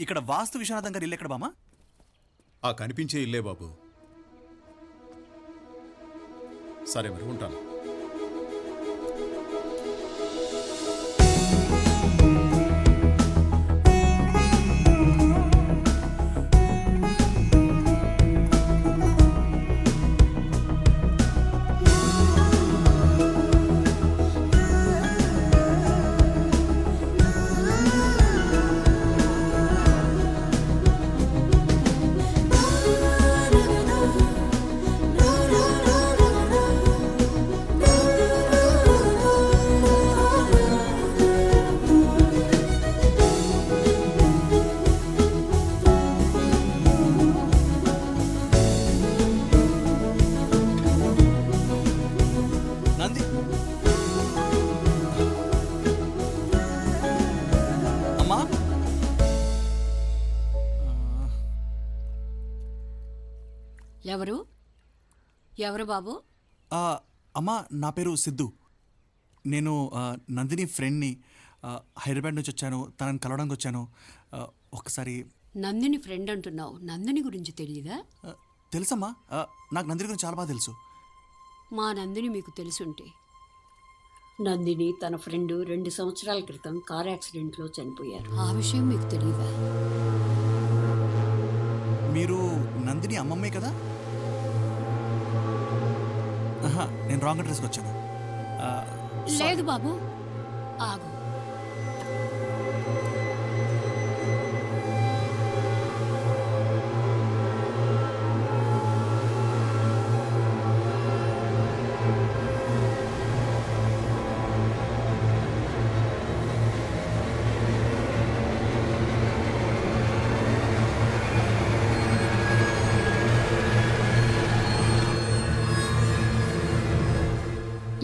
ఇక్కడ వాస్తు విశ్వనాథం గారి ఇల్లు ఎక్కడ బామా? ఆ కనిపించే ఇల్లే బాబు. సరే మరి ఉంటాను. నంది అమ్మా, ఎవరు ఎవరు బాబు? అమ్మా నా పేరు సిద్ధు. నేను నందిని ఫ్రెండ్ని. హైదరాబాద్ నుంచి వచ్చాను, తనని కలవడానికి వచ్చాను. ఒకసారి నందిని ఫ్రెండ్ అంటున్నావు, నందిని గురించి తెలియదా? తెలుసమ్మా, నాకు నందిని గురించి చాలా బాగా తెలుసు. మా నందిని మీకు తెలుసుంటే, నందిని తన ఫ్రెండ్ 2 సంవత్సరాల క్రితం కార్ యాక్సిడెంట్లో చనిపోయారు. ఆ విషయం మీకు తెలియదా? మీరు నందిని అమ్మమ్మే కదా? నేను రాంగ్ అడ్రస్కి వచ్చాను. లేదు బాబు, ఆగు.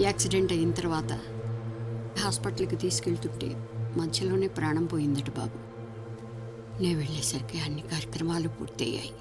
యాక్సిడెంట్ అయిన తర్వాత హాస్పిటల్కి తీసుకెళ్తుంటే మధ్యలోనే ప్రాణం పోయిందట బాబు. నేను వెళ్ళేసరికి అన్ని కార్యక్రమాలు పూర్తయ్యాయి.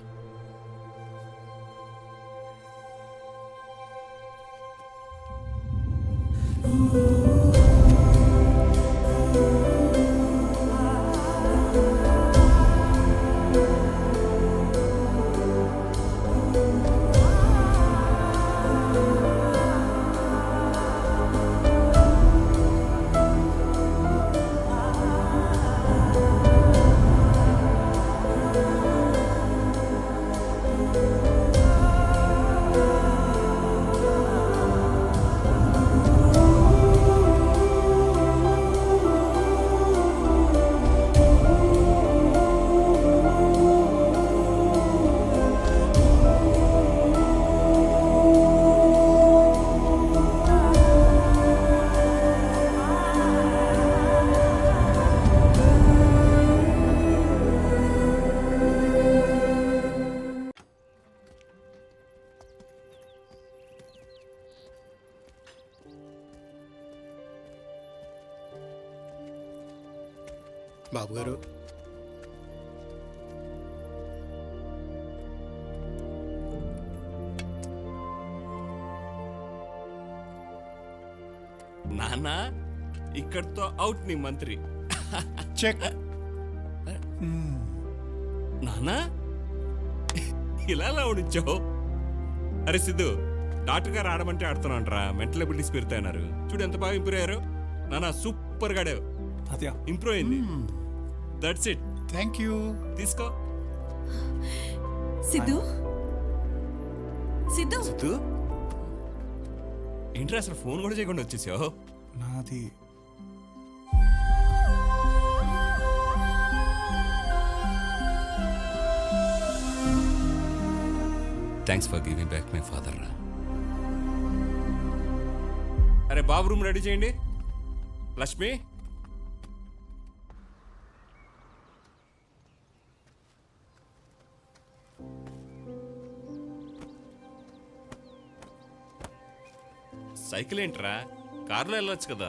బాబు గారు, నాన్న ఇక్కడితో అవుట్ నీ మంత్రి. చెక్. నాన్న ఇలా ఉడిచావు? అరే సిద్ధు, డాక్టర్ గారు ఆడమంటే ఆడుతున్నాంటరా, మెంటల్ అబిలిటీస్ పెరుగుతాయన్నారు. చూడు ఎంత బాగా ఇంప్రూవ్ అయ్యారు. నాన్న సూపర్ గా ఇంప్రూవ్ అయింది. That's it. Thank you. తీసుకో. సిద్ధు, సిద్ధు, సిద్ధు, ఏంట్రా అసలు ఫోన్ కూడా చేయకుండా వచ్చేసావు? నాది thanks for giving back my father రా. అరే బాబు రూమ్ రెడీ చేయండి. లక్ష్మి, సైకిల్ ఏంట్రా, కార్లో వెళ్ళొచ్చు కదా.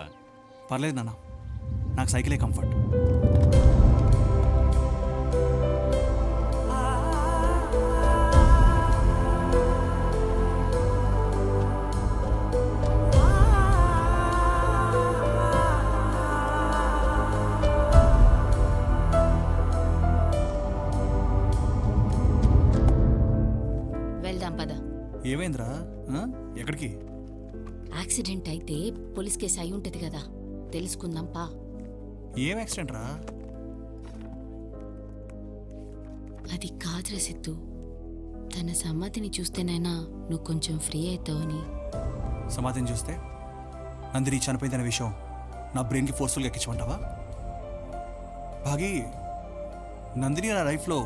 పర్లేదు నాన్న, నాకు సైకిలే కంఫర్ట్. ఏమైందిరా ఆ? ఎక్కడికి? యాక్సిడెంట్ అయితే పోలీస్ కేసు అయి ఉంటది కదా, తెలుసుకుందాం పా. ఏం యాక్సిడెంట్ రా? అది కాదురా సిద్ధు, తన సమ్మతిని చూస్తేనైనా నువ్వు కొంచెం ఫ్రీ అవుతావని. సమాధిని చూస్తే నందిని చనిపోయిందనే విషయం నా బ్రెయిన్కి ఫోర్స్ఫుల్గా ఎక్కించమంటావా? భాగి, నందిని నా లైఫ్లో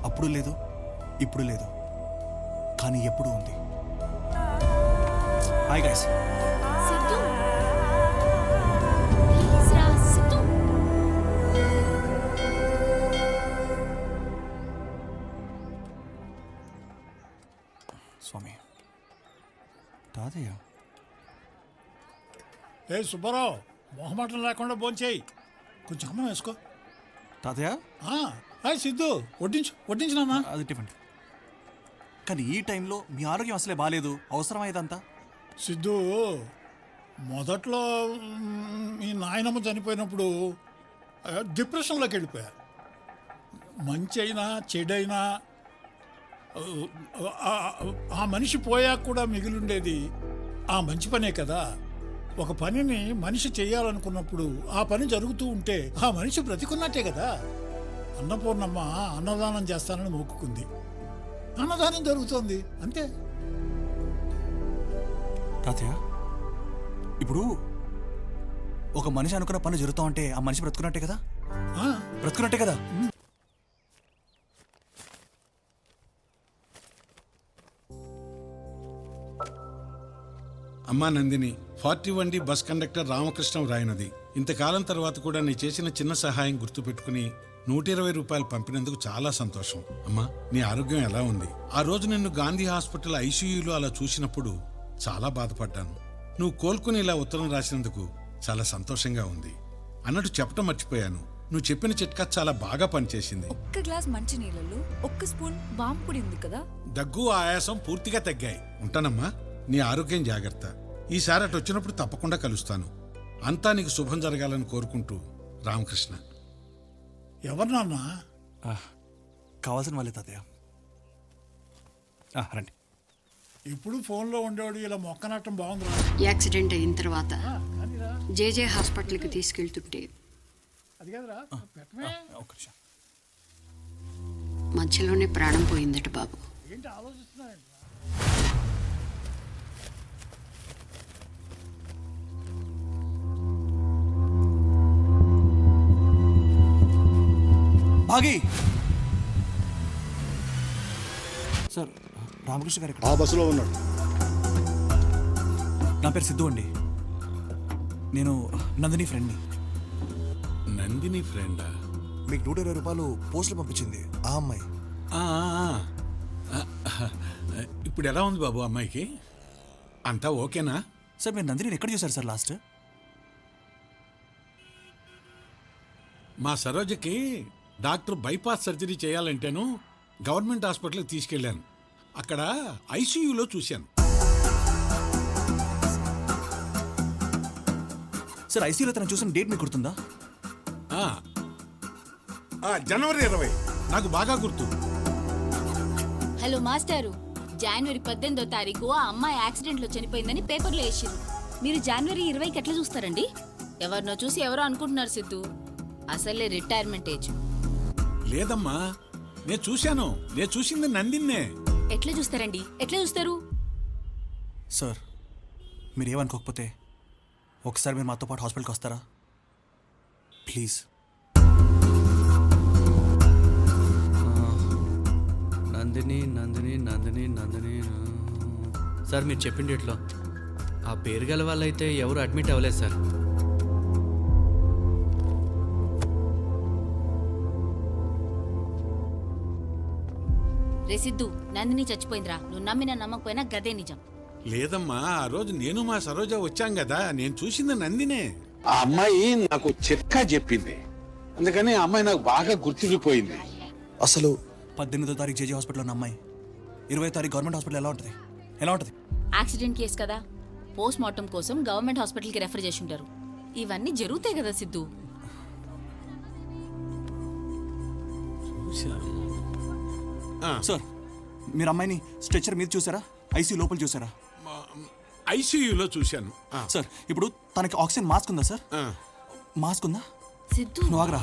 అప్పుడు లేదు, ఇప్పుడు లేదు, కానీ ఎప్పుడు ఉంది. Hi guys. సిద్ధు, ప్లీజ్ రా సిద్ధు. స్వామి, తాతయ్య. ఏ సుబ్బారావు, మొహమాటం లేకుండా భోంచేయి. కొంచెం అన్నం వేసుకో. తాతయ్య సిద్ధు, వడ్డించినామా? అది టిఫిన్. కానీ ఈ టైంలో మీ ఆరోగ్యం అసలే బాగాలేదు, అవసరమయ్యేదంతా. సిద్ధు, మొదట్లో మీ నాయనమ్మ చనిపోయినప్పుడు డిప్రెషన్లోకి వెళ్ళిపోయా. మంచి అయినా చెడైనా ఆ మనిషి పోయాక కూడా మిగిలిండేది ఆ మంచి పనే కదా. ఒక పనిని మనిషి చేయాలనుకున్నప్పుడు ఆ పని జరుగుతూ ఉంటే ఆ మనిషి బ్రతికున్నట్టే కదా. అన్నపూర్ణమ్మ అన్నదానం చేస్తానని మొక్కుకుంది, అన్నదానం జరుగుతోంది, అంతే. తాతయ్య, ఇప్పుడు ఒక మనిషి అనుకున్న పని జరుగుతూ ఉంటే ఆ మనిషి బ్రతుకున్నట్టే కదా? ఆ, బ్రతుకున్నట్టే కదా? అమ్మా Nandini, 41D bus conductor Ramakrishnam రాయనది. ఇంతకాలం తర్వాత కూడా నీ చేసిన చిన్న సహాయం గుర్తుపెట్టుకుని 120 రూపాయలు పంపినందుకు చాలా సంతోషం. అమ్మా, నీ ఆరోగ్యం ఎలా ఉంది? ఆ రోజు నిన్ను గాంధీ హాస్పిటల్ ఐసీయూలో అలా చూసినప్పుడు చాలా బాధపడ్డాను. నువ్వు కోలుకుని ఇలా ఉత్తరం రాసినందుకు చాలా సంతోషంగా ఉంది. అన్నట్టు చెప్పటం మర్చిపోయాను, నువ్వు చెప్పిన చిట్కా చాలా బాగా పనిచేసింది. ఒక్క గ్లాస్ మంచి నీళ్ళల్లో ఒక్క స్పూన్ వాంపుడి ఉంది కదా. దగ్గు ఆయాసం పూర్తిగా తగ్గాయి. ఉంటానమ్మా, నీ ఆరోగ్యం జాగ్రత్త. ఈసారి అటు వచ్చినప్పుడు తప్పకుండా కలుస్తాను. అంతా నీకు శుభం జరగాలని కోరుకుంటూ రామకృష్ణ. ఎవరు నాన్న? కావాల్సిన వాళ్ళే తాతయ్య. రండి. ఇప్పుడు ఫోన్లో ఉండేవాడు ఇలా మొక్కనట్టం బాగుందిరా. యాక్సిడెంట్ అయిన తర్వాత జేజే హాస్పిటల్కి తీసుకెళ్తుంటే అది కదరా, పెట్టమే. ఒక్క నిమిషం. మధ్యలోనే ప్రాణం పోయిందట బాబు. ఏంటి ఆలోచిస్తున్నాయండి? భాగి సార్, రామకృష్ణ గారు ఆ బస్సులో ఉన్నాడు. నా పేరు సిద్ధు అండి. నేను నందిని ఫ్రెండ్ని. నందిని ఫ్రెండా? మీకు 120 రూపాయలు పోస్టులు పంపించింది ఆ అమ్మాయి. ఆ, ఆ, ఆ. ఇప్పుడు ఎలా ఉంది బాబు అమ్మాయికి? అంతా ఓకేనా? సార్, మీరు నందిని ఎక్కడ చూసారు సార్ లాస్ట్? మా సరోజకి డాక్టర్ బైపాస్ సర్జరీ చేయాలంటేను గవర్నమెంట్ హాస్పిటల్కి తీసుకెళ్ళాను. అక్కడ ఐసీయూలో చూశాను. సార్, ఐసీయూలో తను చూసిన డేట్ మీకు గుర్తుందా? జనవరి 20. నాకు బాగా గుర్తు. హలో మాస్టారు, జనవరి 18వ తారీఖు ఆ అమ్మాయి యాక్సిడెంట్లో చనిపోయిందని పేపర్లో వేసిరు. మీరు జనవరి 20కి ఎట్లా చూస్తారండి? ఎవరినో చూసి ఎవరో అనుకుంటున్నారు సిద్ధు, అసలే రిటైర్మెంట్ ఏజ్. లేదమ్మా, నేను చూశాను. నేను చూసింది నందిన్నే. ఎట్లా చూస్తారండి? ఎట్లా చూస్తారు? సార్, మీరు ఏమనుకోకపోతే ఒకసారి మీరు మాతో పాటు హాస్పిటల్కి వస్తారా ప్లీజ్? నందిని నందిని నందిని నందిని. సార్, మీరు చెప్పింది ఎట్లా ఆ పేరు గల వాళ్ళైతే ఎవరు అడ్మిట్ అవ్వలేదు సార్. రే సిద్ధు, నందిని చచ్చిపోయిందిరా. నువ్వు నమ్మినా నమ్మకపోయినా గదే నిజం. లేదమ్మా, ఆ రోజు నేను మా సరోజ వచ్చాం కదా, నేను చూసింది నందినే. ఆ అమ్మాయి నాకు చిట్కా చెప్పింది, అందుకని ఆ అమ్మాయి నాకు బాగా గుర్తుండిపోయింది. అసలు 18వ తారీఖు జేజీ హాస్పిటల్లో ఉన్న అమ్మాయి 20వ తారీఖు గవర్నమెంట్ హాస్పిటల్ ఎలా ఉంటుంది? ఎలా ఉంటుంది? యాక్సిడెంట్ కేసు కదా, పోస్ట్ మార్టం కోసం గవర్నమెంట్ హాస్పిటల్కి రెఫర్ చేసి ఉంటారు. ఇవన్నీ జరుగుతాయి కదా సిద్ధు. సార్, మీరు అమ్మాయిని స్ట్రెచర్ మీద చూసారా? ఐసీ లోపల చూసారా? ఐసీయూలో చూశాను. సార్ ఇప్పుడు తనకి ఆక్సిజన్ మాస్క్ ఉందా సార్? మాస్క్ ఉందా? సిద్ధు నువ్వు ఆగరా.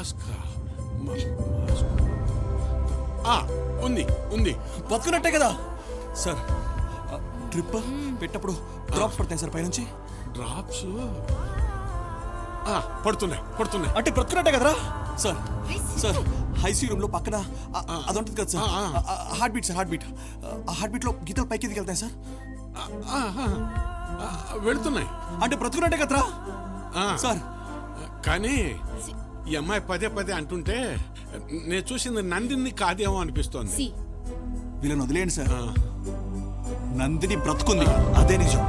ఉంది ఉంది. బతుకున్నట్టే కదా సార్. డ్రిప్ పెట్టప్పుడు డ్రాప్స్ పడతాయి సార్ పైనుంచి. డ్రాప్స్ పడుతున్నాయి పడుతున్నాయి. అంటే బ్రతుకున్నట్టే కదరా సార్. సార్ ఐసీ రూమ్ లో పక్కన అది ఉంటుంది కదా sir, heart beat sir, heart beat. ఆ హార్ట్ బీట్ లో గీతలు పైకి ఎదిగి వెళ్తాయి సార్. వెళుతున్నాయి అంటే బ్రతుకున్నట్టే కదరా సార్. కానీ ఈ అమ్మాయి పదే పదే అంటుంటే నేను చూసింది నందిని కాదేమో అనిపిస్తోంది. సి వీళ్ళని వదిలేయండి సార్. నందిని బ్రతుకుంది, అదే నిజం.